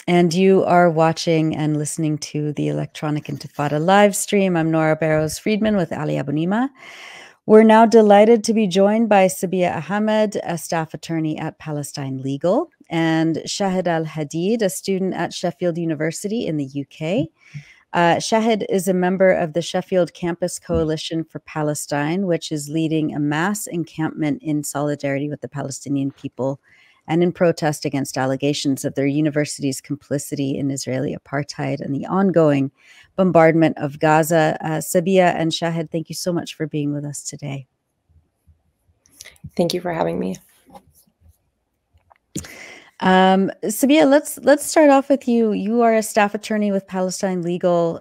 And you are watching and listening to the Electronic Intifada live stream. I'm Nora Barrows-Friedman with Ali Abunimah. We're now delighted to be joined by Sabiya Ahamed, a staff attorney at Palestine Legal, and Shahd al-Hadid, a student at Sheffield University in the UK. Shahd is a member of the Sheffield Campus Coalition for Palestine, which is leading a mass encampment in solidarity with the Palestinian people and in protest against allegations of their university's complicity in Israeli apartheid and the ongoing bombardment of Gaza. Sabiya and Shahd, thank you so much for being with us today. Thank you for having me. Sabiya, let's start off with you. You are a staff attorney with Palestine Legal.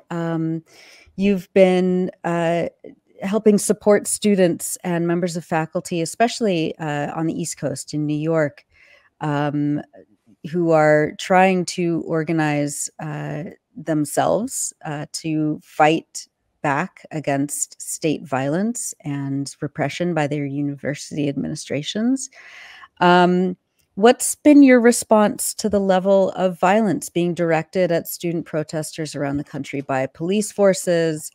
You've been helping support students and members of faculty, especially on the East Coast in New York, who are trying to organize themselves to fight back against state violence and repression by their university administrations. What's been your response to the level of violence being directed at student protesters around the country by police forces,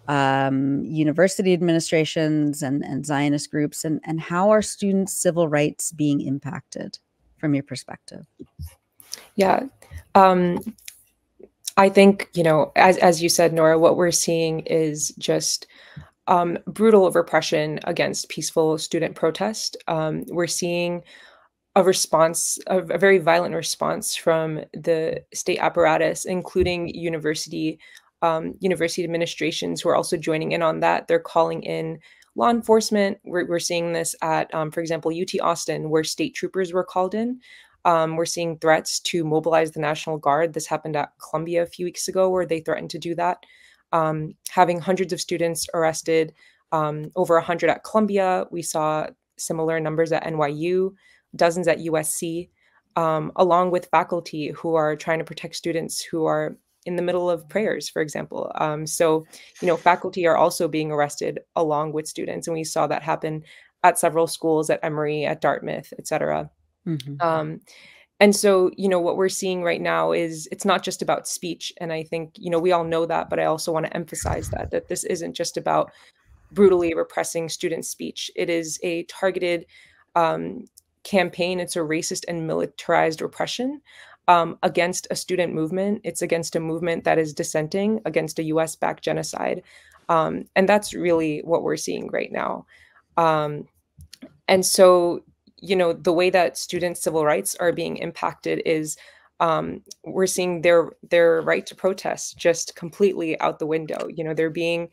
university administrations, and Zionist groups? And how are students' civil rights being impacted from your perspective? Yeah. I think, as you said, Nora, what we're seeing is just brutal repression against peaceful student protest. We're seeing a response, a very violent response from the state apparatus, including university administrations who are also joining in on that. They're calling in law enforcement. We're seeing this at, for example, UT Austin, where state troopers were called in. We're seeing threats to mobilize the National Guard. This happened at Columbia a few weeks ago, where they threatened to do that. Having hundreds of students arrested, over 100 at Columbia. We saw similar numbers at NYU, dozens at USC, along with faculty who are trying to protect students who are in the middle of prayers, for example. So, faculty are also being arrested along with students. And we saw that happen at several schools, at Emory, at Dartmouth, et cetera. Mm-hmm. And so, what we're seeing right now is it's not just about speech. And I think, we all know that, but I also want to emphasize that this isn't just about brutally repressing student speech. It is a targeted campaign. It's a racist and militarized repression against a student movement. It's against a movement that is dissenting against a US-backed genocide. And that's really what we're seeing right now. And so, the way that students' civil rights are being impacted is we're seeing their right to protest just completely out the window. They're being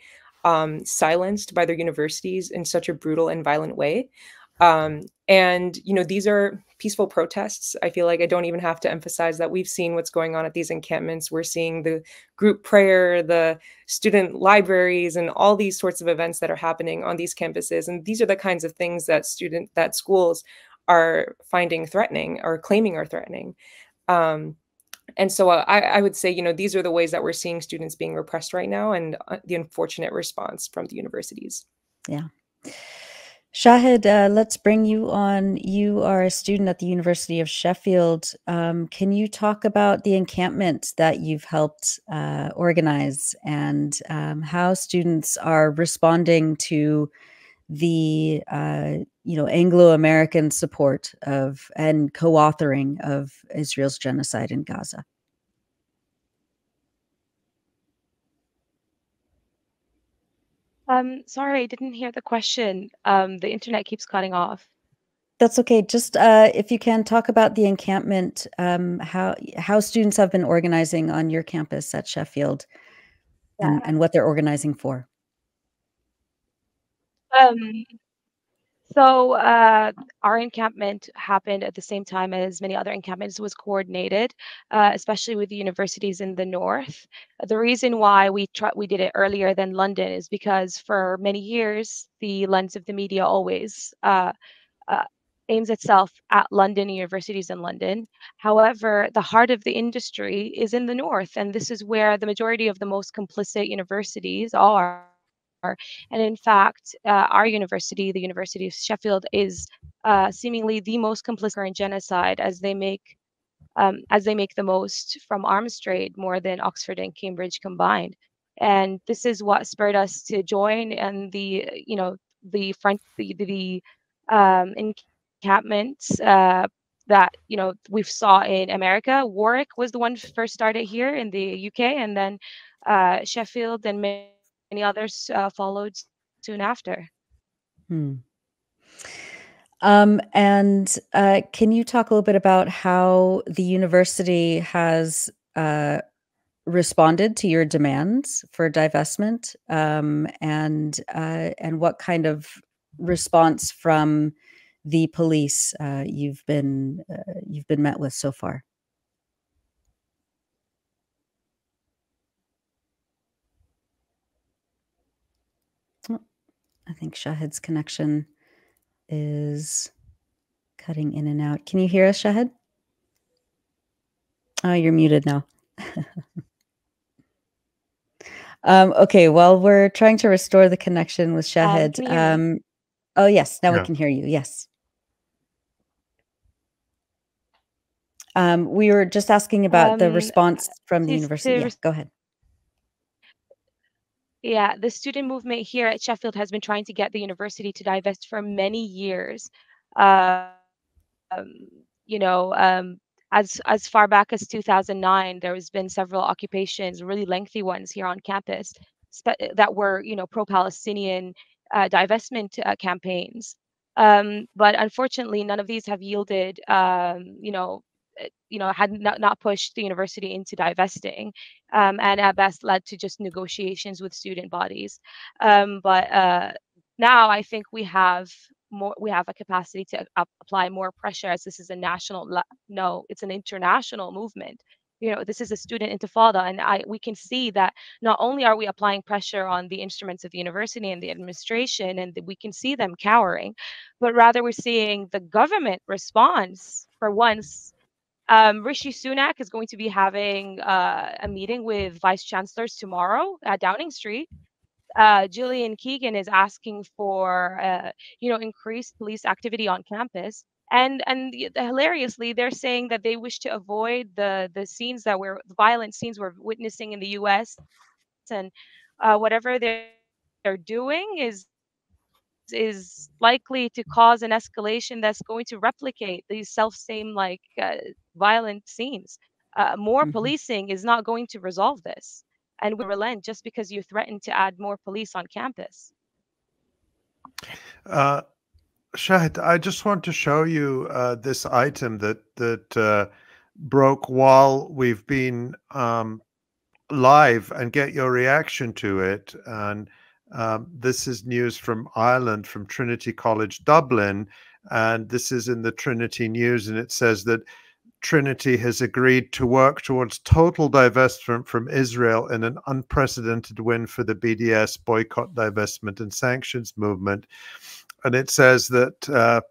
silenced by their universities in such a brutal and violent way. And these are peaceful protests. I feel like I don't even have to emphasize that we've seen what's going on at these encampments. We're seeing the group prayer, the student libraries, and all these sorts of events that are happening on these campuses. And these are the kinds of things that schools are finding threatening or claiming are threatening. And so I would say, these are the ways that we're seeing students being repressed right now, and the unfortunate response from the universities. Yeah. Shahd, let's bring you on. You are a student at the University of Sheffield. Can you talk about the encampment that you've helped organize and how students are responding to the Anglo-American support of and co-authoring of Israel's genocide in Gaza? Sorry, I didn't hear the question. The internet keeps cutting off. That's okay. Just if you can talk about the encampment, how students have been organizing on your campus at Sheffield, and what they're organizing for. So our encampment happened at the same time as many other encampments. It was coordinated, especially with the universities in the north. The reason why we did it earlier than London is because for many years, the lens of the media always aims itself at London, universities in London. However, the heart of the industry is in the north, and this is where the majority of the most complicit universities are. And in fact, our university, the University of Sheffield, is seemingly the most complicit in genocide, as they make as they make the most from arms trade more than Oxford and Cambridge combined. And this is what spurred us to join and the encampments that we've saw in America. Warwick was the one first started here in the UK, and then Sheffield and many others followed soon after. Hmm. And can you talk a little bit about how the university has responded to your demands for divestment, and what kind of response from the police you've been met with so far? Oh, I think Shahid's connection is cutting in and out. Can you hear us, Shahid? Oh, you're muted now. Okay, well, we're trying to restore the connection with Shahid. Can you hear me? Oh, yes, now we Yeah. can hear you. Yes. We were just asking about the response from the university. Yeah, go ahead. Yeah, the student movement here at Sheffield has been trying to get the university to divest for many years. You know, as far back as 2009, there has been several occupations, really lengthy ones here on campus, that were, pro-Palestinian divestment campaigns. But unfortunately, none of these have yielded, had not pushed the university into divesting, and at best led to just negotiations with student bodies. But now I think we have a capacity to apply more pressure, as this is a no, it's an international movement. This is a student intifada, and we can see that not only are we applying pressure on the instruments of the university and the administration, and we can see them cowering, but rather we're seeing the government response. For once, Rishi Sunak is going to be having a meeting with vice chancellors tomorrow at Downing Street. Gillian Keegan is asking for, increased police activity on campus. And hilariously, they're saying that they wish to avoid the violent scenes we're witnessing in the U.S. And whatever they're doing is likely to cause an escalation that's going to replicate these self-same violent scenes. More Mhm. policing is not going to resolve this, and we relent just because you threaten to add more police on campus. Shahid, I just want to show you this item that broke while we've been live and get your reaction to it. And this is news from Ireland, from Trinity College Dublin, and this is in the Trinity News, and it says that Trinity has agreed to work towards total divestment from Israel in an unprecedented win for the BDS boycott, divestment, and sanctions movement. And it says that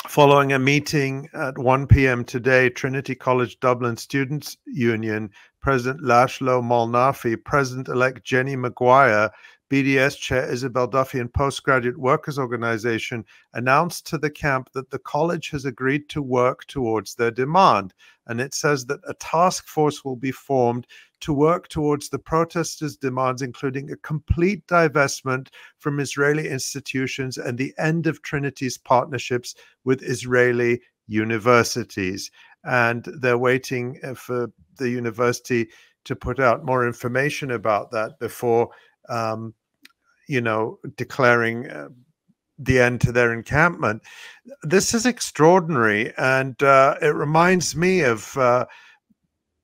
following a meeting at 1 p.m. today, Trinity College Dublin Students' Union President Laszlo Molnafi, President-elect Jenny Maguire, BDS Chair Isabel Duffy, and Postgraduate Workers Organization announced to the camp that the college has agreed to work towards their demand. And it says that a task force will be formed to work towards the protesters' demands, including a complete divestment from Israeli institutions and the end of Trinity's partnerships with Israeli universities. And they're waiting for the university to put out more information about that before declaring the end to their encampment. This is extraordinary, and it reminds me of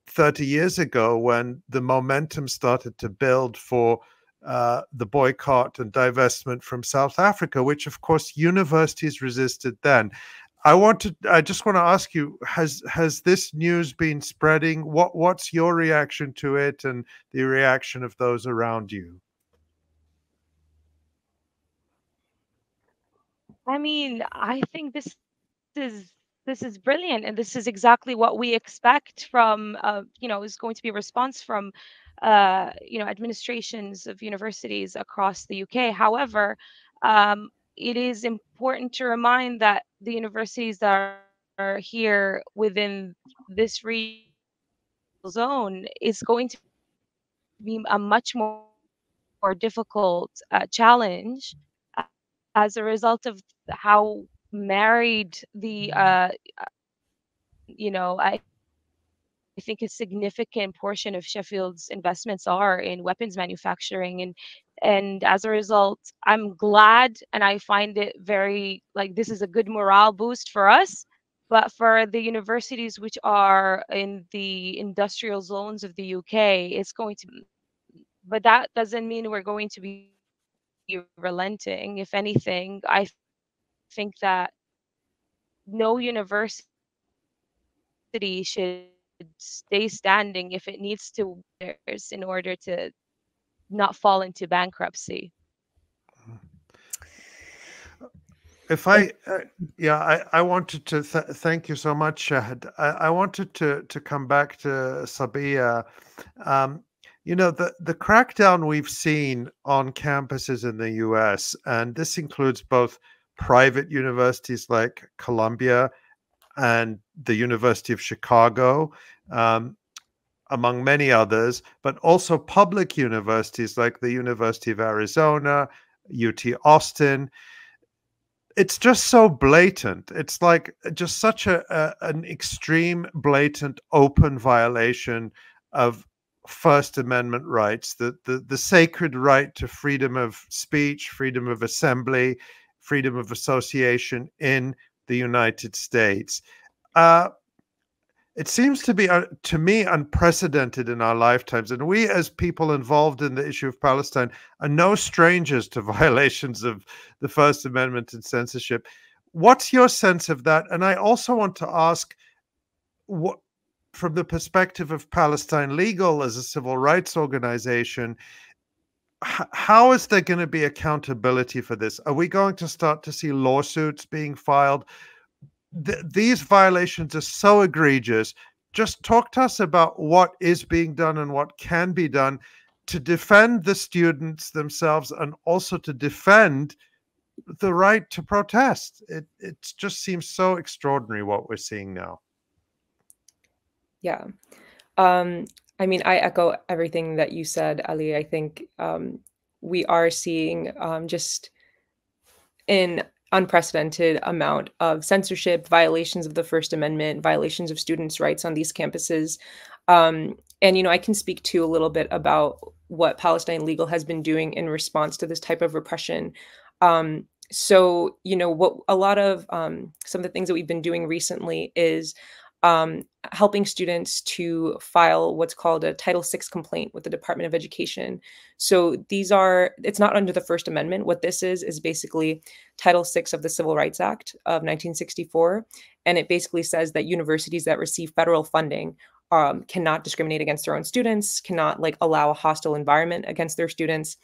30 years ago when the momentum started to build for the boycott and divestment from South Africa, which of course universities resisted then. I just want to ask you, has this news been spreading? What's your reaction to it and the reaction of those around you? I mean, I think is this is brilliant, and this is exactly what we expect from is going to be a response from administrations of universities across the UK. However, it is important to remind that the universities that are here within this regional zone is going to be a much more difficult challenge as a result of how married the I think a significant portion of Sheffield's investments are in weapons manufacturing, and as a result, I'm glad, and I find it very, like, this is a good morale boost for us, but for the universities which are in the industrial zones of the UK, it's going to, but that doesn't mean we're going to be relenting. If anything, I think that no university should stay standing if it needs to in order to not fall into bankruptcy. If I, I wanted to thank you so much, Shahd. I wanted to come back to Sabiya. You know, the crackdown we've seen on campuses in the US, and this includes both private universities like Columbia and the University of Chicago, among many others, but also public universities like the University of Arizona, UT Austin. It's just so blatant. It's like just such an extreme, blatant, open violation of First Amendment rights, the sacred right to freedom of speech, freedom of assembly, freedom of association in the United States. It seems to be, to me, unprecedented in our lifetimes. And we, as people involved in the issue of Palestine, are no strangers to violations of the First Amendment and censorship. What's your sense of that? And I also want to ask, what, from the perspective of Palestine Legal as a civil rights organization, how is there going to be accountability for this? Are we going to start to see lawsuits being filed? These violations are so egregious. Just talk to us about what is being done and what can be done to defend the students themselves and also to defend the right to protest. It just seems so extraordinary what we're seeing now. Yeah. I mean, I echo everything that you said, Ali. I think we are seeing just an unprecedented amount of censorship, violations of the First Amendment, violations of students' rights on these campuses. And, you know, I can speak to a little bit about what Palestine Legal has been doing in response to this type of repression. So, you know, what a lot of some of the things that we've been doing recently is helping students to file what's called a Title VI complaint with the Department of Education. So these are, it's not under the First Amendment. What this is basically Title VI of the Civil Rights Act of 1964. And it basically says that universities that receive federal funding cannot discriminate against their own students, cannot like allow a hostile environment against their students.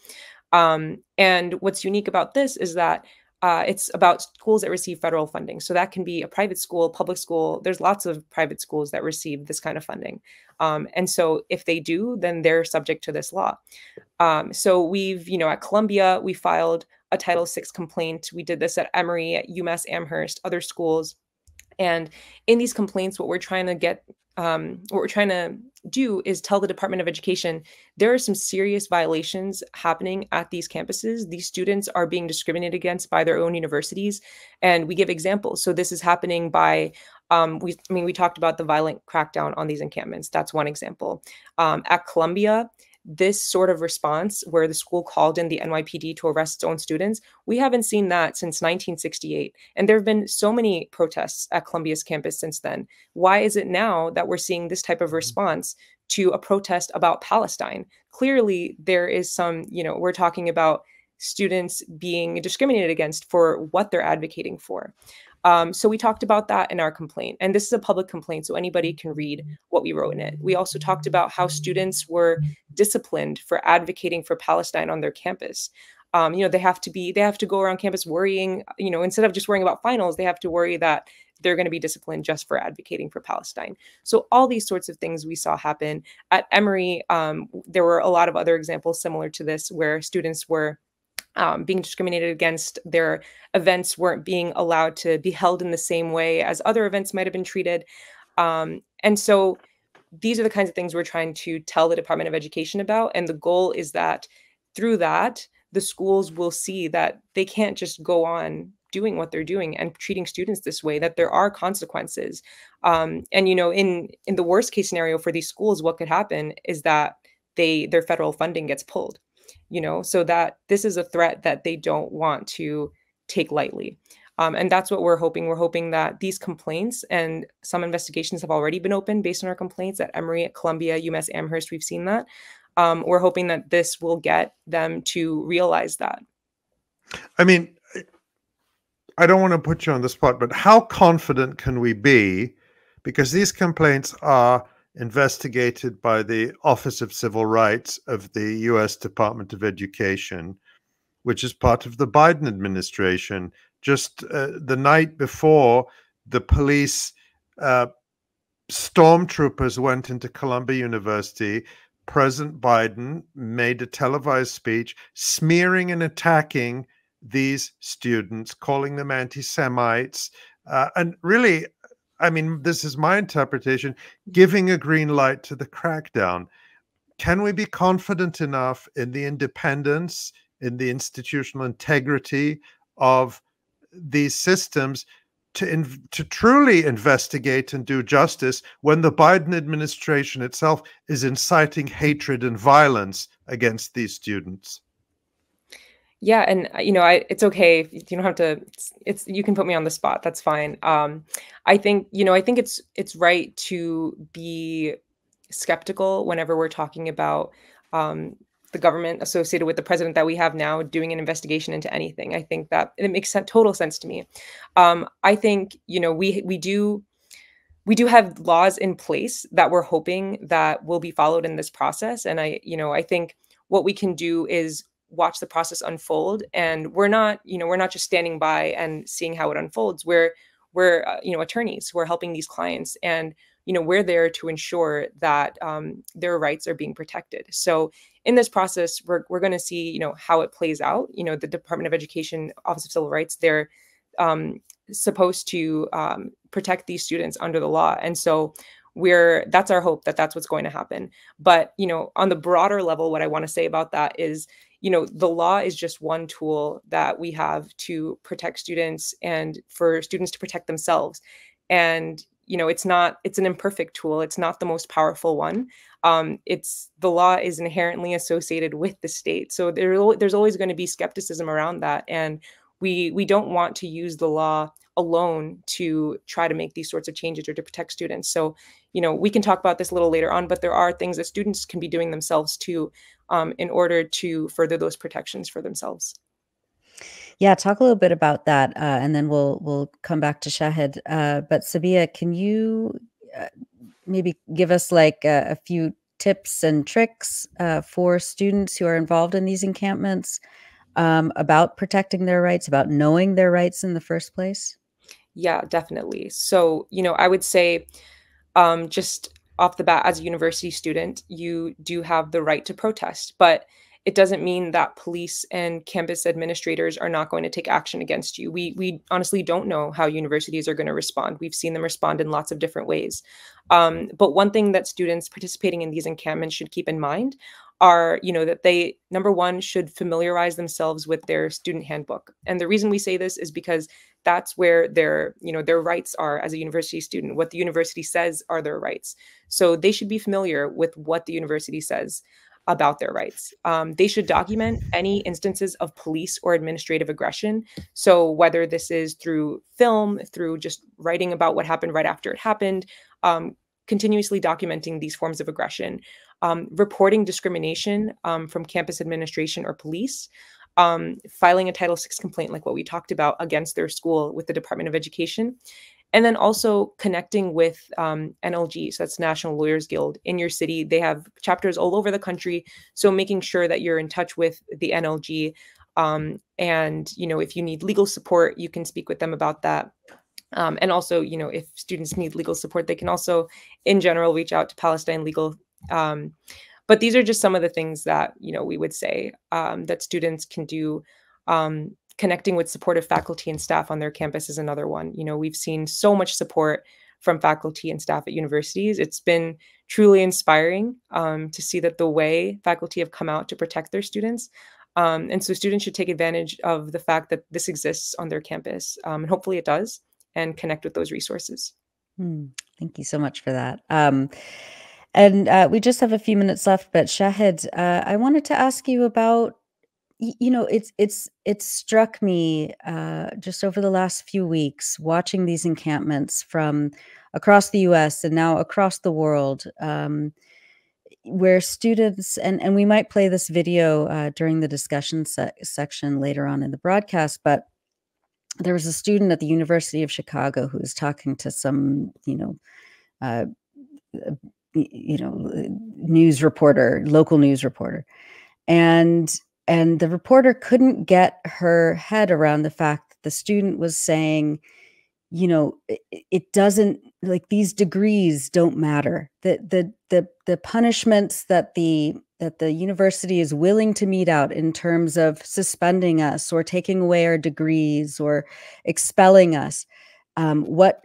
And what's unique about this is that it's about schools that receive federal funding. So that can be a private school, public school. There's lots of private schools that receive this kind of funding. And so if they do, then they're subject to this law. So we've, you know, at Columbia, we filed a Title VI complaint. We did this at Emory, at UMass Amherst, other schools. And in these complaints, what we're trying to get, what we're trying to do is tell the Department of Education there are some serious violations happening at these campuses. These students are being discriminated against by their own universities, and we give examples. So this is happening by, we talked about the violent crackdown on these encampments. That's one example. At Columbia, this sort of response where the school called in the NYPD to arrest its own students, we haven't seen that since 1968. And there have been so many protests at Columbia's campus since then. Why is it now that we're seeing this type of response to a protest about Palestine? Clearly, there is some, you know, we're talking about students being discriminated against for what they're advocating for. So we talked about that in our complaint, and this is a public complaint, so anybody can read what we wrote in it. We also talked about how students were disciplined for advocating for Palestine on their campus. You know, they have to go around campus worrying, you know, instead of just worrying about finals, they have to worry that they're going to be disciplined just for advocating for Palestine. So all these sorts of things we saw happen. At Emory, there were a lot of other examples similar to this where students were being discriminated against. Their events weren't being allowed to be held in the same way as other events might have been treated. And so these are the kinds of things we're trying to tell the Department of Education about. And the goal is that through that, the schools will see that they can't just go on doing what they're doing and treating students this way, that there are consequences. And, you know, in the worst case scenario for these schools, what could happen is that their federal funding gets pulled, you know, so that this is a threat that they don't want to take lightly. And that's what we're hoping. We're hoping that these complaints, and some investigations have already been opened based on our complaints at Emory, at Columbia, UMass Amherst, we've seen that. We're hoping that this will get them to realize that. I mean, I don't want to put you on the spot, but how confident can we be? Because these complaints are investigated by the Office of Civil Rights of the US Department of Education, which is part of the Biden administration. Just the night before, the police stormtroopers went into Columbia University. President Biden made a televised speech smearing and attacking these students, calling them anti-Semites, and really, I mean, this is my interpretation, giving a green light to the crackdown. Can we be confident enough in the independence, in the institutional integrity of these systems to truly investigate and do justice when the Biden administration itself is inciting hatred and violence against these students? Yeah, and you know, it's okay. You don't have to. You can put me on the spot. That's fine. I think it's right to be skeptical whenever we're talking about the government associated with the president that we have now doing an investigation into anything. I think that it makes total sense to me. I think, you know, we do have laws in place that we're hoping that will be followed in this process. And I think what we can do is watch the process unfold. And we're not just standing by and seeing how it unfolds. We're attorneys who are helping these clients, and we're there to ensure that their rights are being protected. So in this process, we're going to see how it plays out. The Department of Education, Office of Civil Rights, they're supposed to protect these students under the law, and so that's our hope that that's what's going to happen. But on the broader level, what I want to say about that is, the law is just one tool that we have to protect students and for students to protect themselves. And, it's an imperfect tool. It's not the most powerful one. The law is inherently associated with the state. So there's always going to be skepticism around that. And we don't want to use the law alone to try to make these sorts of changes or to protect students. So, we can talk about this a little later on, but there are things that students can be doing themselves too, in order to further those protections for themselves. Yeah, talk a little bit about that, and then we'll come back to Shahid. But Sabiya, can you maybe give us like a few tips and tricks for students who are involved in these encampments about protecting their rights, about knowing their rights in the first place? Yeah, definitely. So, I would say just off the bat, as a university student, you do have the right to protest, but it doesn't mean that police and campus administrators are not going to take action against you. We honestly don't know how universities are going to respond. We've seen them respond in lots of different ways. But one thing that students participating in these encampments should keep in mind are, that they, number one, should familiarize themselves with their student handbook. And the reason we say this is because that's where their rights are as a university student. What the university says are their rights. So they should be familiar with what the university says about their rights. They should document any instances of police or administrative aggression. So whether this is through film, through just writing about what happened right after it happened, continuously documenting these forms of aggression, reporting discrimination from campus administration or police, filing a Title VI complaint like what we talked about against their school with the Department of Education, and then also connecting with NLG, so that's National Lawyers Guild in your city. They have chapters all over the country. So making sure that you're in touch with the NLG. And, if you need legal support, you can speak with them about that. And also, if students need legal support, they can also, in general, reach out to Palestine Legal. But these are just some of the things that, we would say that students can do. Connecting with supportive faculty and staff on their campus is another one. We've seen so much support from faculty and staff at universities. It's been truly inspiring to see that the way faculty have come out to protect their students. And so students should take advantage of the fact that this exists on their campus, and hopefully it does, and connect with those resources. Thank you so much for that. And we just have a few minutes left, but Shahd, I wanted to ask you about, it's struck me just over the last few weeks watching these encampments from across the US and now across the world, where students, and we might play this video during the discussion section later on in the broadcast, but there was a student at the University of Chicago who was talking to some, news reporter, local news reporter, and the reporter couldn't get her head around the fact that the student was saying, it doesn't, like, these degrees don't matter. The punishments that the university is willing to mete out in terms of suspending us or taking away our degrees or expelling us, what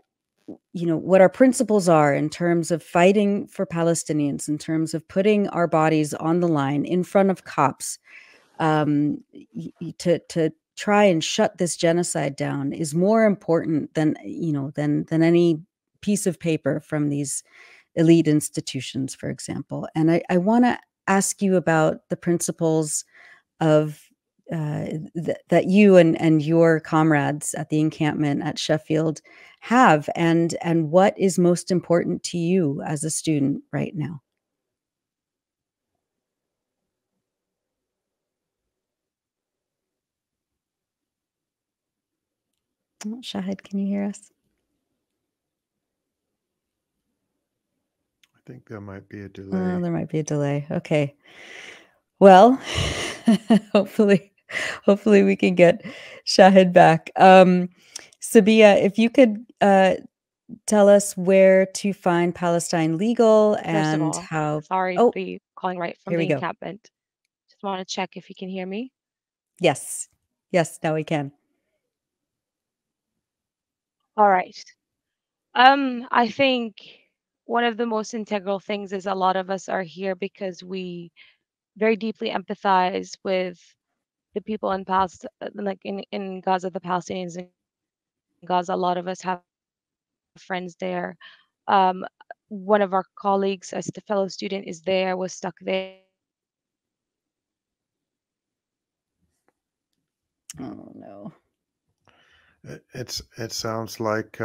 our principles are in terms of fighting for Palestinians, in terms of putting our bodies on the line in front of cops, to try and shut this genocide down is more important than any piece of paper from these elite institutions, for example. And I want to ask you about the principles of that you and your comrades at the encampment at Sheffield have, and what is most important to you as a student right now. Shahd, can you hear us? I think there might be a delay. There might be a delay. Okay. Well, hopefully we can get Shahd back. Sabiya, if you could tell us where to find Palestine Legal and First of all, how. Sorry to be calling right from the encampment. Just want to check if you can hear me. Yes, now we can. All right. I think one of the most integral things is a lot of us are here because we very deeply empathize with the people in Palestine, like in Gaza, the Palestinians in Gaza. A lot of us have friends there. One of our colleagues, as the fellow student, is there, was stuck there. Oh no. It sounds like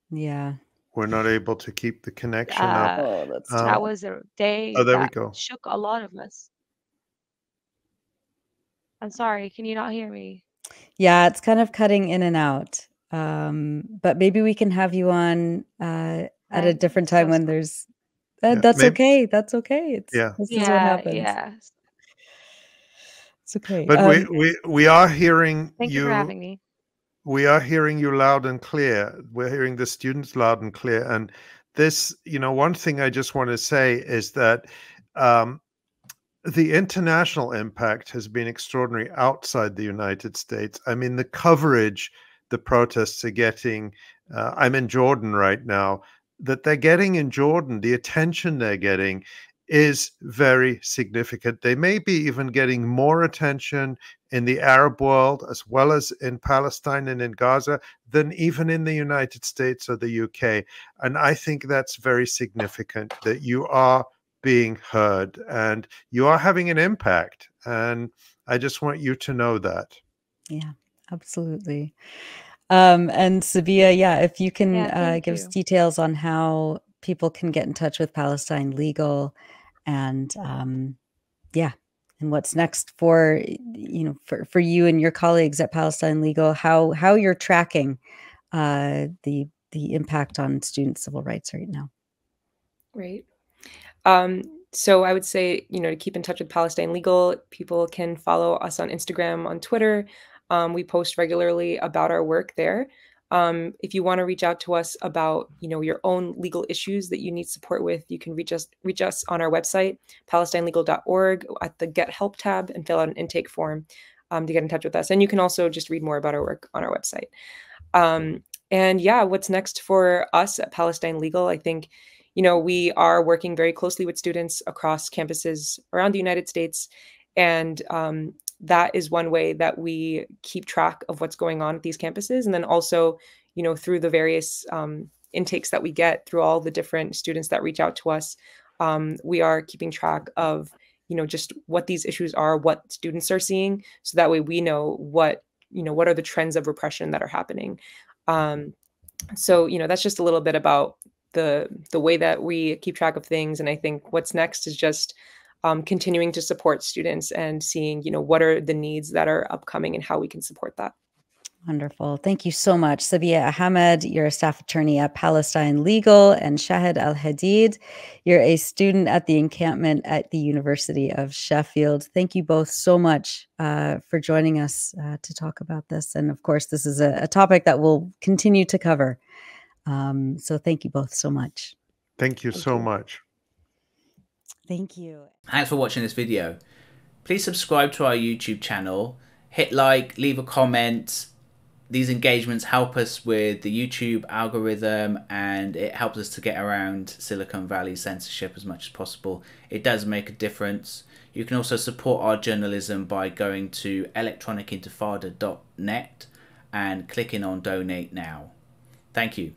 yeah, we're not able to keep the connection up. That was a day that shook a lot of us. I'm sorry, can you not hear me? Yeah, it's kind of cutting in and out. But maybe we can have you on at a different time when there's. That's okay. That's okay. This is what happens. Yes. It's okay. But we are hearing Thank you for having me. We are hearing you loud and clear. We're hearing the students loud and clear. And this, one thing I just want to say is that the international impact has been extraordinary outside the United States. I mean, the coverage the protests are getting, I'm in Jordan right now, that they're getting in Jordan, the attention they're getting is very significant. They may be even getting more attention in the Arab world as well as in Palestine and in Gaza than even in the United States or the UK. And I think that's very significant that you are being heard and you are having an impact. And I just want you to know that. Yeah, absolutely. And Sabiya, if you can give us details on how people can get in touch with Palestine Legal and and what's next for you and your colleagues at Palestine Legal, how you're tracking the impact on student civil rights right now. Right. So I would say, to keep in touch with Palestine Legal, people can follow us on Instagram, on Twitter. We post regularly about our work there. If you want to reach out to us about, your own legal issues that you need support with, you can reach us on our website, palestinelegal.org, at the Get Help tab, and fill out an intake form to get in touch with us. And you can also just read more about our work on our website. And yeah, what's next for us at Palestine Legal? I think, we are working very closely with students across campuses around the United States. And that is one way that we keep track of what's going on at these campuses. And then also, through the various intakes that we get through all the different students that reach out to us, we are keeping track of, just what these issues are, what students are seeing. So that way we know what are the trends of repression that are happening. So, that's just a little bit about the way that we keep track of things. And I think what's next is just continuing to support students and seeing, what are the needs that are upcoming and how we can support that. Wonderful. Thank you so much. Sabiya Ahamed, you're a staff attorney at Palestine Legal, and Shahd al-Hadid, you're a student at the encampment at the University of Sheffield. Thank you both so much for joining us to talk about this. And of course, this is a topic that we'll continue to cover. So thank you both so much. Thank you so much. Thank you. Thanks for watching this video. Please subscribe to our YouTube channel, hit like, leave a comment. These engagements help us with the YouTube algorithm, and it helps us to get around Silicon Valley censorship as much as possible. It does make a difference. You can also support our journalism by going to electronicintifada.net and clicking on donate now. Thank you.